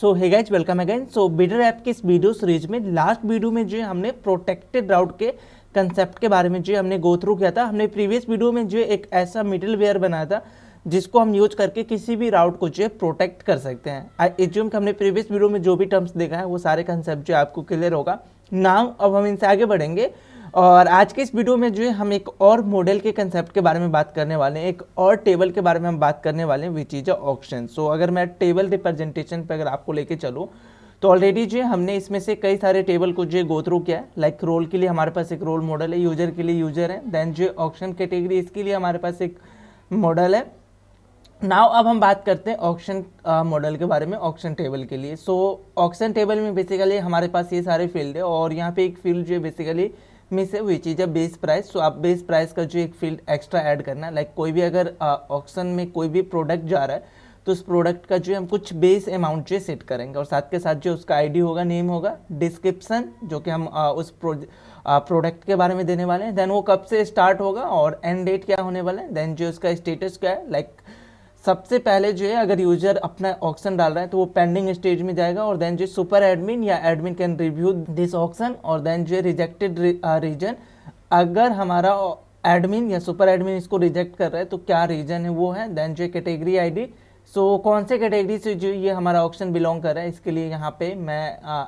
सो hey guys, welcome again. सो bidder app के इस video series में लास्ट वीडियो में जो हमने प्रोटेक्टेड राउट के कंसेप्ट के बारे में जो हमने गो थ्रू किया था। हमने प्रीवियस वीडियो में जो एक ऐसा मिडिल वेयर बनाया था जिसको हम यूज करके किसी भी राउट को जो है प्रोटेक्ट कर सकते हैं। आई एज्यूम कि हमने प्रीवियस वीडियो में जो भी टर्म्स देखा है वो सारे कंसेप्ट जो आपको क्लियर होगा। नाउ अब हम इनसे आगे बढ़ेंगे और आज के इस वीडियो में जो है हम एक और मॉडल के कंसेप्ट के बारे में बात करने वाले हैं, एक और टेबल के बारे में हम बात करने वाले हैं विच इज ऑक्शन। सो अगर मैं टेबल रिप्रेजेंटेशन पे अगर आपको लेके चलूँ तो ऑलरेडी जो है हमने इसमें से कई सारे टेबल को जो गो थ्रू किया है। लाइक रोल के लिए हमारे पास एक रोल मॉडल है, यूजर के लिए यूजर है, देन जो ऑक्शन कैटेगरी इसके लिए हमारे पास एक मॉडल है। नाउ अब हम बात करते हैं ऑक्शन मॉडल के बारे में, ऑक्शन टेबल के लिए। सो ऑक्शन टेबल में बेसिकली हमारे पास ये सारे फील्ड है और यहाँ पे एक फील्ड जो है बेसिकली मिस है which is a base price. So आप बेस प्राइस का जो एक फील्ड एक्स्ट्रा ऐड करना है। लाइक कोई भी अगर ऑक्शन में कोई भी प्रोडक्ट जा रहा है तो उस प्रोडक्ट का जो हम कुछ बेस अमाउंट जो सेट करेंगे और साथ के साथ जो उसका आईडी होगा, नेम होगा, डिस्क्रिप्शन जो कि हम उस प्रोडक्ट के बारे में देने वाले हैं, देन वो कब से स्टार्ट होगा और एंड डेट क्या होने वाला है, देन जो उसका स्टेटस क्या है। लाइक सबसे पहले जो है अगर यूजर अपना ऑक्शन डाल रहा है तो वो पेंडिंग स्टेज में जाएगा और देन जो सुपर एडमिन या admin can review this auction और देन जो रिजेक्टेड रीजन, अगर हमारा एडमिन या सुपर एडमिन इसको रिजेक्ट कर रहा है तो क्या रीजन है वो है, देन जो कैटेगरी आईडी। सो कौन से कैटेगरी से जो ये हमारा ऑक्शन बिलोंग कर रहा है इसके लिए यहाँ पे मैं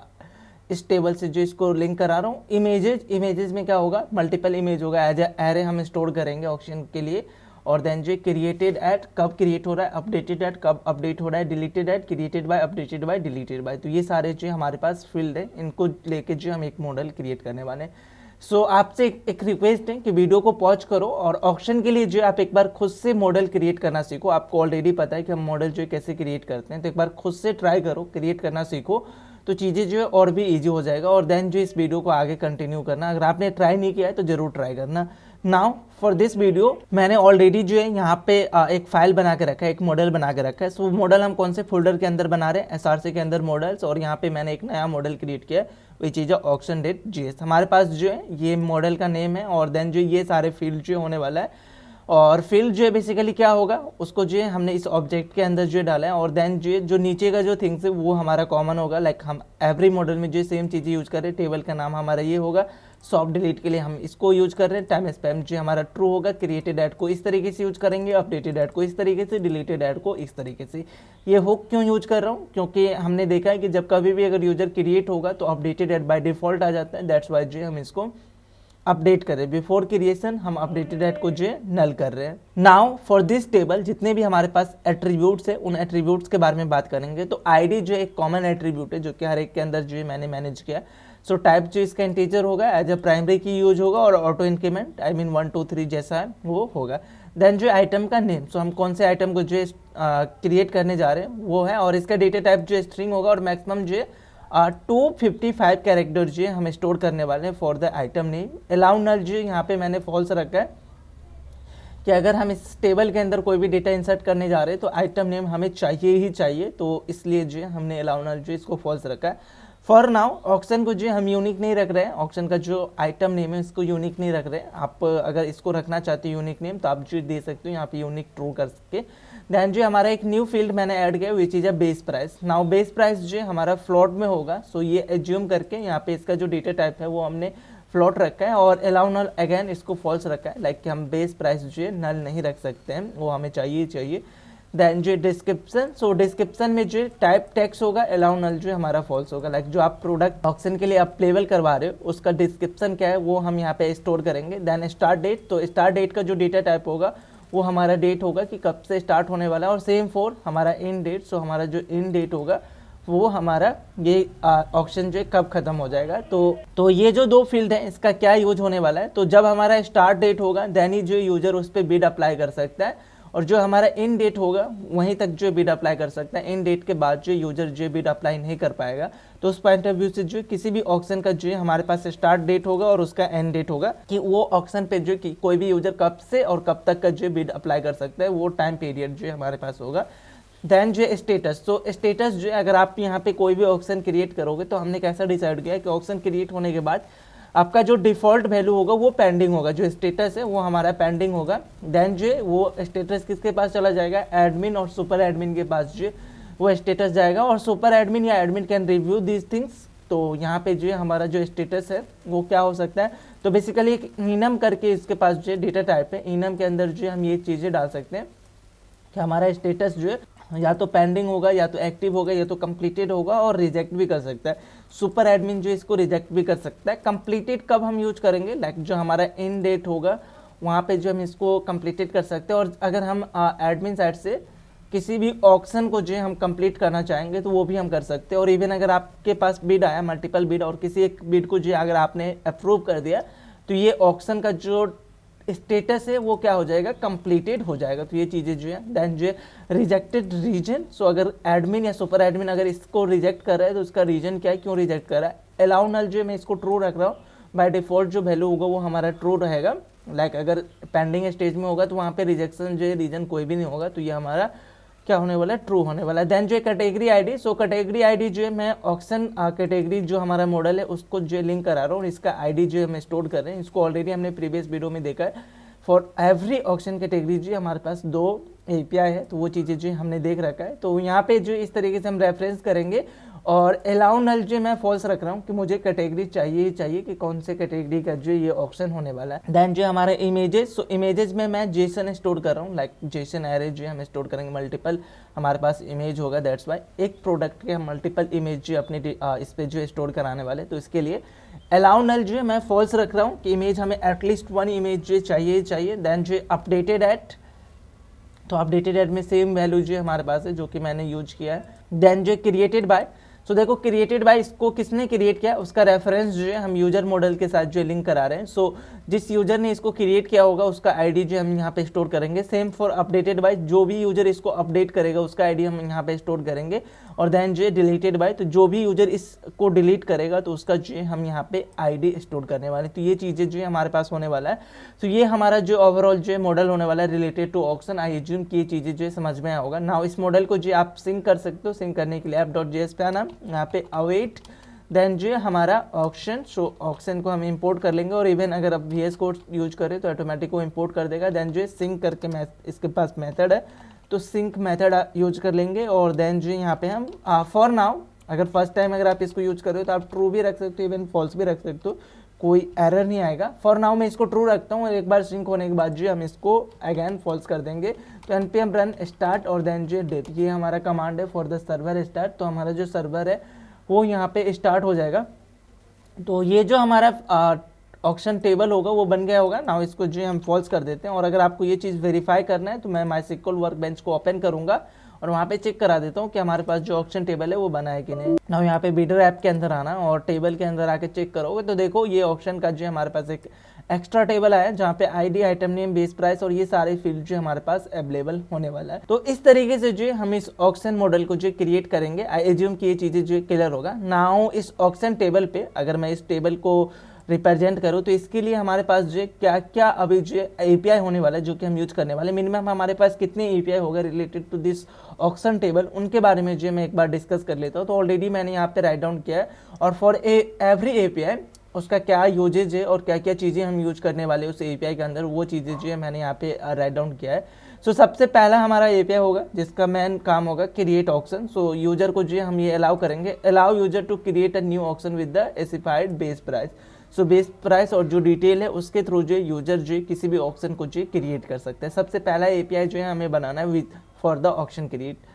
इस टेबल से जो इसको लिंक करा रहा हूँ। इमेजेस में क्या होगा, मल्टीपल इमेज होगा, एज एरे हम स्टोर करेंगे ऑक्शन के लिए। और देन जो क्रिएटेड एट कब क्रिएट हो रहा है, अपडेटेड एट कब अपडेट हो रहा है, deleted at, created by, updated by, deleted by. तो ये सारे जो हमारे पास फील्ड है, इनको लेके जो हम एक मॉडल क्रिएट करने वाले हैं। सो आपसे एक रिक्वेस्ट है कि वीडियो को पॉज करो और ऑक्शन के लिए जो आप एक बार खुद से मॉडल क्रिएट करना सीखो। आपको ऑलरेडी पता है कि हम मॉडल जो कैसे क्रिएट करते हैं, तो एक बार खुद से ट्राई करो, क्रिएट करना सीखो तो चीज़ें जो है और भी ईजी हो जाएगा। और देन जो इस वीडियो को आगे कंटिन्यू करना, अगर आपने ट्राई नहीं किया है तो जरूर ट्राई करना। नाउ फॉर दिस वीडियो मैंने ऑलरेडी जो है यहाँ पे एक फाइल बना के रखा है, एक मॉडल बना के रखा है। सो मॉडल हम कौन से फोल्डर के अंदर बना रहे हैं, SRC के अंदर मॉडल्स, और यहाँ पे मैंने एक नया मॉडल क्रिएट किया which is auction date GS। हमारे पास जो है ये मॉडल का नेम है और देन जो ये सारे फील्ड जो होने वाला है और फील्ड जो है बेसिकली क्या होगा उसको जो है हमने इस ऑब्जेक्ट के अंदर जो डाला है और देन जो नीचे का जो थिंग्स है वो हमारा कॉमन होगा। लाइक हम एवरी मॉडल में जो सेम चीज़ें यूज कर रहे हैं, टेबल का नाम हमारा ये होगा, सॉफ्ट डिलीट के लिए हम इसको यूज कर रहे हैं, टाइम स्पैम जो हमारा ट्रू होगा, क्रिएटेड ऐड को इस तरीके से यूज करेंगे, अपडेटेड ऐड को इस तरीके से, डिलीटेड ऐड को इस तरीके से। ये हुक क्यों यूज कर रहा हूँ, क्योंकि हमने देखा है कि जब कभी भी अगर यूजर क्रिएट होगा तो अपडेटेड ऐड बाय डिफॉल्ट आ जाता है। दैट्स वाई जो हम इसको अपडेट करें, बिफोर क्रिएशन हम अपडेटेड ऐड को जो है नल कर रहे हैं। नाउ फॉर दिस टेबल जितने भी हमारे पास एट्रीब्यूट्स है उन एट्रीब्यूट्स के बारे में बात करेंगे। तो आईडी जो एक कॉमन एट्रीब्यूट है जो कि हर एक के अंदर जो है मैंने मैनेज किया। सो टाइप जो इसका इंटीजर होगा, एज अ प्राइमरी की यूज होगा और ऑटो इंक्रीमेंट आई मीन 1 2 3 जैसा है वो होगा। देन जो आइटम का नेम, सो हम कौन से आइटम को जो है क्रिएट करने जा रहे हैं वो है, और इसका डेटा टाइप जो स्ट्रिंग होगा और मैक्सिमम जो है 255 कैरेक्टर जो है हम स्टोर करने वाले हैं for the item name. Allow null जो यहाँ पे मैंने फॉल्स रखा है कि अगर हम इस टेबल के अंदर कोई भी डेटा इंसर्ट करने जा रहे हैं तो आइटम नेम हमें चाहिए ही चाहिए, तो इसलिए जो है हमने अलाउ नल जो इसको फॉल्स रखा है। फॉर नाउ ऑक्शन को जो हम यूनिक नहीं रख रहे हैं, ऑक्शन का जो आइटम नेम है इसको यूनिक नहीं रख रहे हैं। आप अगर इसको रखना चाहते हो यूनिक नेम तो आप जो दे सकते हो यहाँ पे यूनिक ट्रू कर सके। देन जो हमारा एक न्यू फील्ड मैंने ऐड किया which is a base price. Now base price जो हमारा फ्लोट में होगा, सो ये एज्यूम करके यहाँ पे इसका जो डेटा टाइप है वो हमने फ्लोट रखा है और अलाउ नल अगेन इसको फॉल्स रखा है। लाइक हम बेस प्राइस जो है नल नहीं रख सकते हैं, वो हमें चाहिए। देन जो डिस्क्रिप्शन, सो डिस्क्रिप्शन में जो टाइप टेक्स्ट होगा, अलाउ नल जो हमारा फॉल्स होगा। लाइक जो आप प्रोडक्ट ऑक्शन के लिए अवेलेबल करवा रहे हो उसका डिस्क्रिप्शन क्या है वो हम यहाँ पे स्टोर करेंगे। देन स्टार्ट डेट, तो स्टार्ट डेट का जो डेटा टाइप होगा वो हमारा डेट होगा कि कब से स्टार्ट होने वाला है, और सेम फॉर हमारा इन डेट, सो हमारा जो इन डेट होगा वो हमारा ये ऑक्शन जो है कब खत्म हो जाएगा। तो ये जो दो फील्ड है इसका क्या यूज होने वाला है, तो जब हमारा स्टार्ट डेट होगा देन ही जो यूजर उस पर बिड अप्लाई कर सकता है, और जो हमारा इन डेट होगा वहीं तक जो बिड अप्लाई कर सकता है। इन डेट के बाद जो यूजर जो बिड अप्लाई नहीं कर पाएगा। तो उस पॉइंट ऑफ व्यू से जो किसी भी ऑक्शन का जो है हमारे पास स्टार्ट डेट होगा और उसका एंड डेट होगा कि वो ऑक्शन पे जो कि कोई भी यूजर कब से और कब तक का जो बिड अप्लाई कर सकता है, वो टाइम पीरियड जो हमारे पास होगा। देन जो स्टेटस, तो स्टेटस जो अगर आप यहाँ पे कोई भी ऑक्शन क्रिएट करोगे तो हमने कैसा डिसाइड किया कि ऑक्शन क्रिएट होने के बाद आपका जो डिफ़ॉल्ट वैल्यू होगा वो पेंडिंग होगा, जो स्टेटस है वो हमारा पेंडिंग होगा। देन जो वो स्टेटस किसके पास चला जाएगा, एडमिन और सुपर एडमिन के पास जो वो स्टेटस जाएगा। और सुपर एडमिन या admin can review these things, तो यहाँ पे जो है हमारा जो स्टेटस है वो क्या हो सकता है, तो बेसिकली एक इनम करके इसके पास जो डेटा टाइप है, इनम के अंदर जो हम ये चीज़ें डाल सकते हैं कि हमारा स्टेटस जो है या तो पेंडिंग होगा, या तो एक्टिव होगा, या तो कंप्लीटेड होगा, और रिजेक्ट भी कर सकता है। सुपर एडमिन जो इसको रिजेक्ट भी कर सकता है। कंप्लीटेड कब हम यूज करेंगे, लाइक जो हमारा इन डेट होगा वहाँ पे जो हम इसको कंप्लीटेड कर सकते हैं। और अगर हम एडमिन साइड से किसी भी ऑक्शन को जो हम कंप्लीट करना चाहेंगे तो वो भी हम कर सकते हैं। और इवन अगर आपके पास बिड आया, मल्टीपल बिड, और किसी एक बिड को जो अगर आपने अप्रूव कर दिया तो ये ऑक्शन का जो स्टेटस है वो क्या हो जाएगा, कंप्लीटेड हो जाएगा। तो ये चीज़ें जो है देन जो रिजेक्टेड रीजन, सो अगर एडमिन या सुपर एडमिन अगर इसको रिजेक्ट कर रहा है तो उसका रीजन क्या है, क्यों रिजेक्ट कर रहा है। अलाउ नल जो मैं इसको ट्रू रख रहा हूँ, बाय डिफॉल्ट जो वैल्यू होगा वो हमारा ट्रू रहेगा। लाइक अगर पेंडिंग स्टेज में होगा तो वहाँ पे रिजेक्शन जो है रीजन कोई भी नहीं होगा, तो ये हमारा क्या होने वाला है, ट्रू होने वाला है। देन जो है category ID, so category ID जो है मैं ऑक्शन कैटेगरी जो हमारा मॉडल है उसको जो लिंक करा रहा हूँ, इसका आईडी जो है हम स्टोर कर रहे हैं। इसको ऑलरेडी हमने प्रीवियस वीडियो में देखा है। फॉर एवरी ऑक्शन कैटेगरी जो हमारे पास 2 API है, तो वो चीज़ें जो हमने देख रखा है। तो यहाँ पे जो इस तरीके से हम रेफरेंस करेंगे। और अलाउ नल जो मैं फॉल्स रख रहा हूँ कि मुझे कैटेगरी चाहिए ही चाहिए कि कौन से कैटेगरी का जो ये ऑप्शन होने वाला है। देन जो हमारे इमेजेस, सो इमेजेस में मैं जेसन स्टोर कर रहा हूँ, लाइक जेसन एरे जो हम स्टोर करेंगे, मल्टीपल हमारे पास इमेज होगा, दैट्स वाई एक प्रोडक्ट के हम मल्टीपल इमेज जो अपने इस पर जो स्टोर कराने वाले, तो इसके लिए अलाउ नल जो है मैं फॉल्स रख रहा हूँ कि इमेज हमें एटलीस्ट 1 इमेज जो चाहिए ही चाहिए। देन जो अपडेटेड एट, तो अपडेटेड एट में सेम वैल्यू जो हमारे पास है जो कि मैंने यूज किया है। देन जो क्रिएटेड बाय, सो देखो क्रिएटेड बाय इसको किसने क्रिएट किया, उसका रेफरेंस जो है हम यूजर मॉडल के साथ जो लिंक करा रहे हैं। सो जिस यूजर ने इसको क्रिएट किया होगा उसका आईडी जो हम यहाँ पे स्टोर करेंगे। सेम फॉर अपडेटेड बाय, जो भी यूजर इसको अपडेट करेगा उसका आईडी हम यहाँ पे स्टोर करेंगे। और देन जो है डिलीटेड बाय, तो जो भी यूजर इसको डिलीट करेगा तो उसका जो है हम यहाँ पे आईडी स्टोर करने वाले। तो ये चीज़ें जो है हमारे पास होने वाला है। तो ये हमारा जो ओवरऑल जो है मॉडल होने वाला है related to auction. I assume कि ये चीज़ें जो है समझ में आया होगा। नाउ इस मॉडल को जो आप सिंक कर सकते हो, सिंक करने के लिए app.js पे आना, यहाँ पे अवेट, देन जो है हमारा ऑक्शन, सो ऑक्शन को हम इंपोर्ट कर लेंगे। और इवन अगर आप VS कोड यूज करें तो ऑटोमेटिक वो इंपोर्ट कर देगा। देन जो है सिंक करके इसके पास मेथड है, तो सिंक मेथड यूज कर लेंगे। और देन जो यहाँ पे हम फॉर नाउ, अगर फर्स्ट टाइम अगर आप इसको यूज कर रहे हो तो आप ट्रू भी रख सकते हो, इवन फॉल्स भी रख सकते हो, कोई एरर नहीं आएगा। फॉर नाउ मैं इसको ट्रू रखता हूँ और एक बार सिंक होने के बाद जो हम इसको अगेन फॉल्स कर देंगे। तो npm रन स्टार्ट और देन जो डेट, ये हमारा कमांड है फॉर द सर्वर स्टार्ट। तो हमारा जो सर्वर है वो यहाँ पे स्टार्ट हो जाएगा। तो ये जो हमारा ऑक्शन टेबल होगा वो बन गया होगा। नाउ इसको जो हम फॉल्स कर देते हैं। और अगर आपको ये चीज़ वेरीफाई करना है तो मैं MySQL वर्कबेंच को ओपन करूंगा और वहाँ पे चेक करा देता हूँ कि हमारे पास जो ऑक्शन टेबल है वो बना है कि नहीं। नाउ यहाँ पे बिडर ऐप के अंदर आना और टेबल के अंदर आके चेक करोगे तो देखो ये ऑक्शन का जो हमारे पास एक एक्स्ट्रा टेबल आया जहाँ पे ID, item name, base price और ये सारे फील्ड जो हमारे पास अवेलेबल होने वाला है। तो इस तरीके से जो हम इस ऑक्शन मॉडल को जो क्रिएट करेंगे। आई एज्यूम कि ये चीज़ें जो क्लियर होगा। नाउ इस ऑक्शन टेबल पे अगर मैं इस टेबल को रिप्रेजेंट करूँ तो इसके लिए हमारे पास जो क्या क्या अभी जो API होने वाला है जो कि हम यूज करने वाले, मिनिमम हमारे पास कितने API होगा related to this auction table, उनके बारे में जो मैं एक बार डिस्कस कर लेता हूँ। तो ऑलरेडी मैंने यहाँ पे राइट डाउन किया है। और फॉर एवरी API उसका क्या यूजेज है और क्या क्या चीज़ें हम यूज करने वाले उस API के अंदर, वो चीज़ें जो है मैंने यहाँ पे राइट डाउन किया है। सो सबसे पहला हमारा API होगा जिसका मेन काम होगा क्रिएट ऑक्शन। सो यूजर को जो हम ये अलाउ करेंगे, allow user to create a new auction with the specified base price. So base price और जो डिटेल है उसके थ्रू जो यूजर जो किसी भी ऑक्शन को जो क्रिएट कर सकते हैं। सबसे पहला API जो है हमें बनाना है with for the auction create.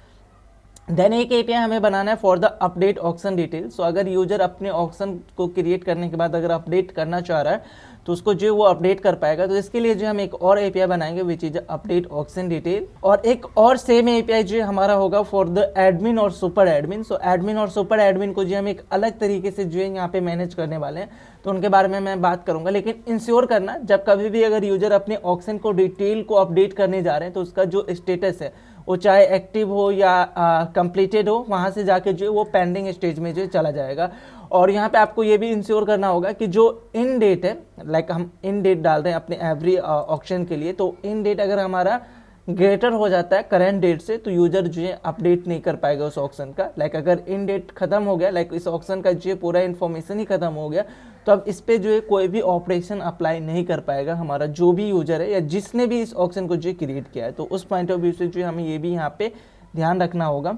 Then एक API हमें बनाना है for the update auction detail. So अगर यूजर अपने ऑक्शन को क्रिएट करने के बाद अगर अपडेट करना चाह रहा है तो उसको जो वो अपडेट कर पाएगा। तो इसके लिए जो हम एक और API बनाएंगे which is update auction detail. और एक और सेम API जो हमारा होगा फॉर द एडमिन और सुपर एडमिन। सो एडमिन और सुपर एडमिन को जो हम एक अलग तरीके से जो है यहाँ पे मैनेज करने वाले हैं, तो उनके बारे में मैं बात करूंगा। लेकिन इंश्योर करना जब कभी भी अगर यूजर अपने ऑक्शन को डिटेल को अपडेट करने जा रहे हैं तो उसका जो स्टेटस है वो चाहे एक्टिव हो या कंप्लीटेड हो, वहाँ से जाके जो वो पेंडिंग स्टेज में जो चला जाएगा। और यहाँ पे आपको ये भी इंश्योर करना होगा कि जो इन डेट है, लाइक हम इन डेट डाल रहे हैं अपने एवरी ऑक्शन के लिए, तो इन डेट अगर हमारा ग्रेटर हो जाता है करंट डेट से तो यूजर जो है अपडेट नहीं कर पाएगा उस ऑक्शन का। लाइक अगर इन डेट खत्म हो गया, लाइक इस ऑक्शन का जो पूरा इन्फॉर्मेशन ही खत्म हो गया, तो अब इस पे जो है कोई भी ऑपरेशन अप्लाई नहीं कर पाएगा हमारा जो भी यूजर है या जिसने भी इस ऑक्शन को जो क्रिएट किया है। तो उस पॉइंट ऑफ व्यू से जो हमें ये भी यहाँ पे ध्यान रखना होगा।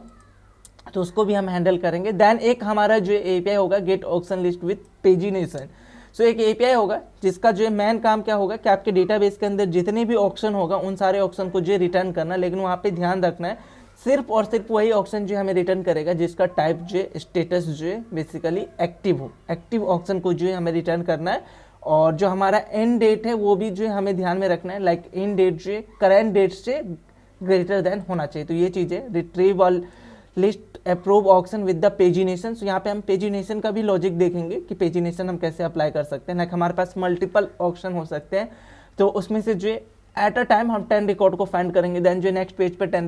तो उसको भी हम हैंडल करेंगे। देन एक हमारा जो एपीआई होगा get auction list with pagination. So एक एपीआई होगा जिसका जो मेन काम क्या होगा कि आपके डेटाबेस के अंदर जितने भी ऑक्शन होगा उन सारे ऑक्शन को जो रिटर्न करना, लेकिन वहाँ पे ध्यान रखना है सिर्फ और सिर्फ वही ऑक्शन जो हमें रिटर्न करेगा जिसका टाइप जो स्टेटस जो बेसिकली एक्टिव हो। एक्टिव ऑक्शन को जो हमें रिटर्न करना है। और जो हमारा एंड डेट है वो भी जो हमें ध्यान में रखना है, लाइक एंड डेट जो करेंट डेट से ग्रेटर देन होना चाहिए। तो ये चीज़ है। Retrieve list approve auction with the pagination. तो यहाँ पे हम पेजिनेशन का भी लॉजिक देखेंगे कि पेजिनेशन हम कैसे अप्लाई कर सकते हैं। लाइक हमारे पास मल्टीपल ऑक्शन हो सकते हैं, तो उसमें से जो एट अ टाइम हम 10 रिकॉर्ड को फाइंड करेंगे, देन जो नेक्स्ट पेज पे 10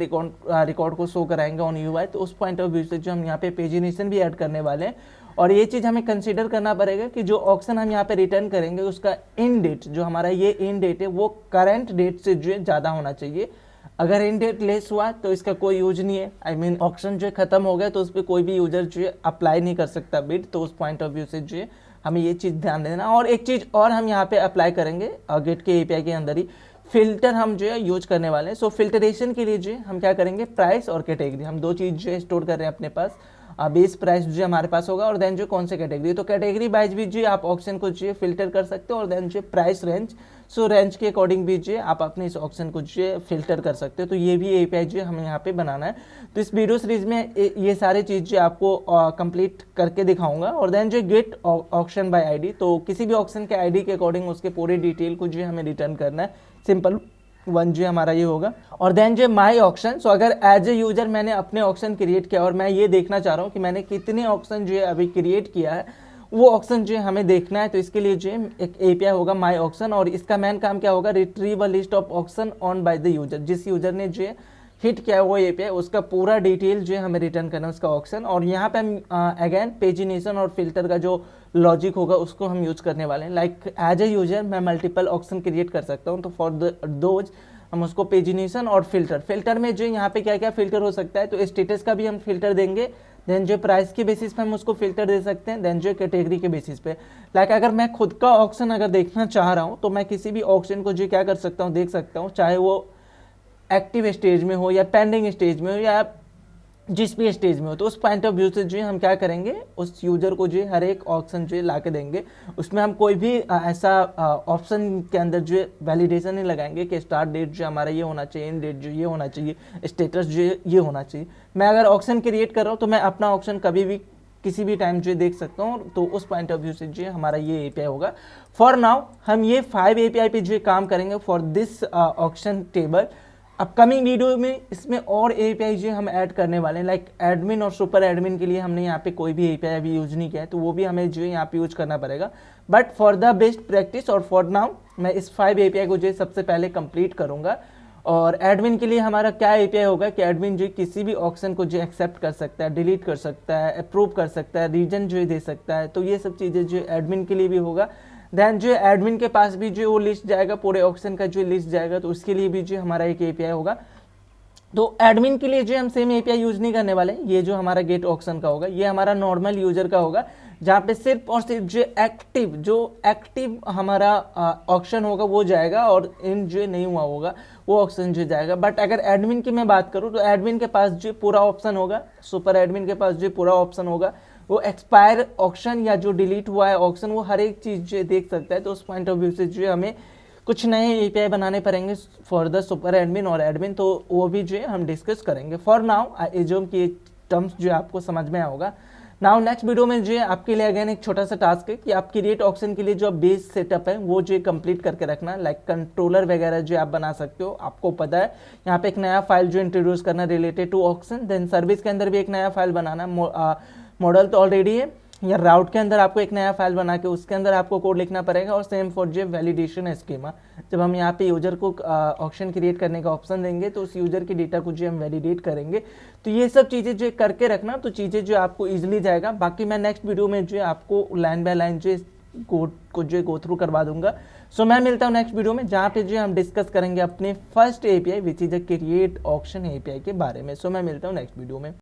रिकॉर्ड को शो कराएंगे ऑन यूआई। तो उस पॉइंट ऑफ व्यू से जो हम यहाँ पे पेजिनेशन भी ऐड करने वाले हैं। और ये चीज़ हमें कंसीडर करना पड़ेगा कि जो ऑक्शन हम यहाँ पे रिटर्न करेंगे उसका इन डेट, जो हमारा ये इन डेट है वो करंट डेट से जो है ज़्यादा होना चाहिए। अगर इन डेट लेस हुआ तो इसका कोई यूज नहीं है। आई मीन ऑक्शन जो है खत्म हो गया तो उस पर कोई भी यूजर जो है अप्लाई नहीं कर सकता बिड। तो उस पॉइंट ऑफ व्यू से जो है हमें ये चीज़ ध्यान देना। और एक चीज़ और हम यहाँ पे अप्लाई करेंगे गेट के एपीआई के अंदर ही फिल्टर हम जो है यूज करने वाले हैं। सो फिल्टरेशन के लिए जो हम क्या करेंगे, प्राइस और कैटेगरी, हम दो चीज़ जो है स्टोर कर रहे हैं अपने पास। बेस प्राइस जो हमारे पास होगा और देन जो कौन से कैटेगरी, तो कैटेगरी वाइज भी जो आप ऑप्शन को जो फिल्टर कर सकते हो। और देन जो प्राइस रेंज, सो रेंज के अकॉर्डिंग भी जो आप अपने इस ऑप्शन को जो फिल्टर कर सकते हो। तो ये भी एपीआई जो हमें यहाँ पे बनाना है। तो इस वीडियो सीरीज में ये सारी चीज़ जो आपको कंप्लीट करके दिखाऊंगा। और देन जो गेट ऑक्शन बाय आईडी, तो किसी भी ऑप्शन के आईडी के अकॉर्डिंग उसके पूरे डिटेल को जो हमें रिटर्न करना है। सिंपल वन जो हमारा ये होगा। और देन जो माई ऑक्शन, सो अगर एज ए यूजर मैंने अपने ऑक्शन क्रिएट किया और मैं ये देखना चाह रहा हूँ कि मैंने कितने ऑक्शन जो है अभी क्रिएट किया है, वो ऑक्शन जो है हमें देखना है। तो इसके लिए जो है एक एपीआई होगा माई ऑक्शन, और इसका मेन काम क्या होगा, retrieve a list of auction on by the user. जिस यूजर ने जो है हिट किया है वो एपीआई, उसका पूरा डिटेल जो है हमें रिटर्न करना है उसका ऑक्शन। और यहाँ पे हम अगेन पेजिनेशन और फिल्टर का जो लॉजिक होगा उसको हम यूज करने वाले हैं। लाइक एज ए यूजर मैं मल्टीपल ऑक्शन क्रिएट कर सकता हूँ, तो फॉर दोज हम उसको पेजिनेशन और फिल्टर में जो यहाँ पे क्या क्या फिल्टर हो सकता है, तो स्टेटस का भी हम फिल्टर देंगे। देन जो प्राइस के बेसिस पे हम उसको फिल्टर दे सकते हैं। देन जो कैटेगरी के बेसिस पे, लाइक अगर मैं खुद का ऑक्शन अगर देखना चाह रहा हूँ तो मैं किसी भी ऑक्शन को जो क्या कर सकता हूँ, देख सकता हूँ, चाहे वो एक्टिव स्टेज में हो या पेंडिंग स्टेज में हो या जिस भी स्टेज में हो। तो उस पॉइंट ऑफ व्यू से जो हम क्या करेंगे, उस यूजर को जो हर एक ऑप्शन जो ला के देंगे। उसमें हम कोई भी ऐसा ऑप्शन के अंदर जो वैलिडेशन नहीं लगाएंगे कि स्टार्ट डेट जो हमारा ये होना चाहिए, एंड डेट जो ये होना चाहिए, स्टेटस जो ये होना चाहिए। मैं अगर ऑप्शन क्रिएट कर रहा हूँ तो मैं अपना ऑप्शन कभी भी किसी भी टाइम जो देख सकता हूँ। तो उस पॉइंट ऑफ व्यू से जो हमारा ये एपीआई होगा। फॉर नाउ हम ये 5 एपीआई पे जो काम करेंगे for this auction table. Upcoming video में इसमें और एपीआई जो हम ऐड करने वाले हैं, लाइक एडमिन और सुपर एडमिन के लिए हमने यहाँ पे कोई भी एपीआई अभी यूज नहीं किया है, तो वो भी हमें जो है यहाँ पे यूज करना पड़ेगा। But for the best practice और फॉर नाउ मैं इस 5 एपीआई को जो सबसे पहले कंप्लीट करूँगा। और एडमिन के लिए हमारा क्या एपीआई होगा कि एडमिन जो किसी भी ऑप्शन को जो एक्सेप्ट कर सकता है, डिलीट कर सकता है, अप्रूव कर सकता है, रीजन जो दे सकता है। तो ये सब चीज़ें जो एडमिन के लिए भी होगा। देन जो एडमिन के पास भी जो वो लिस्ट जाएगा, पूरे ऑप्शन का जो लिस्ट जाएगा, तो उसके लिए भी जो हमारा एक एपीआई होगा। तो एडमिन के लिए जो हम सेम एपीआई यूज नहीं करने वाले, ये जो हमारा गेट ऑक्शन का होगा ये हमारा नॉर्मल यूजर का होगा, जहाँ पे सिर्फ और सिर्फ जो एक्टिव हमारा ऑक्शन होगा वो जाएगा और इन जो नहीं हुआ होगा वो ऑक्शन जो जाएगा। बट अगर एडमिन की मैं बात करूँ तो एडमिन के पास जो पूरा ऑप्शन होगा, सुपर एडमिन के पास जो पूरा ऑप्शन होगा, वो एक्सपायर ऑक्शन या जो डिलीट हुआ है ऑक्शन वो हर एक चीज़ जो देख सकता है। तो उस पॉइंट ऑफ व्यू से जो हमें कुछ नए एपीआई बनाने पड़ेंगे फॉर द सुपर एडमिन और एडमिन, तो वो भी जो है हम डिस्कस करेंगे। फॉर नाउ एज्यूम कि टर्म्स जो आपको समझ में होगा। नाउ नेक्स्ट वीडियो में जो है आपके लिए अगेन एक छोटा सा टास्क है कि आप क्रिएट ऑप्शन के लिए जो बेस सेटअप है वो जो कंप्लीट करके रखना, लाइक कंट्रोलर वगैरह जो आप बना सकते हो। आपको पता है यहाँ पे एक नया फाइल जो इंट्रोड्यूस करना related to option. Then service के अंदर भी एक नया फाइल बनाना, मॉडल तो ऑलरेडी है, या राउट के अंदर आपको एक नया फाइल बना के उसके अंदर आपको कोड लिखना पड़ेगा। और सेम फॉर जो वैलिडेशन स्कीमा, जब हम यहाँ पे यूजर को ऑप्शन क्रिएट करने का ऑप्शन देंगे तो उस यूजर की डेटा को जो हम वैलिडेट करेंगे। तो ये सब चीज़ें जो करके रखना, तो चीज़ें जो आपको ईजिली जाएगा। बाकी मैं नेक्स्ट वीडियो में जो आपको लाइन बाय लाइन जो कोड को जो गो थ्रू करवा दूंगा। सो मैं मिलता हूँ नेक्स्ट वीडियो में, जहाँ पे जो हम डिस्कस करेंगे अपने first API which is a create option API के बारे में। सो मैं मिलता हूँ नेक्स्ट वीडियो में।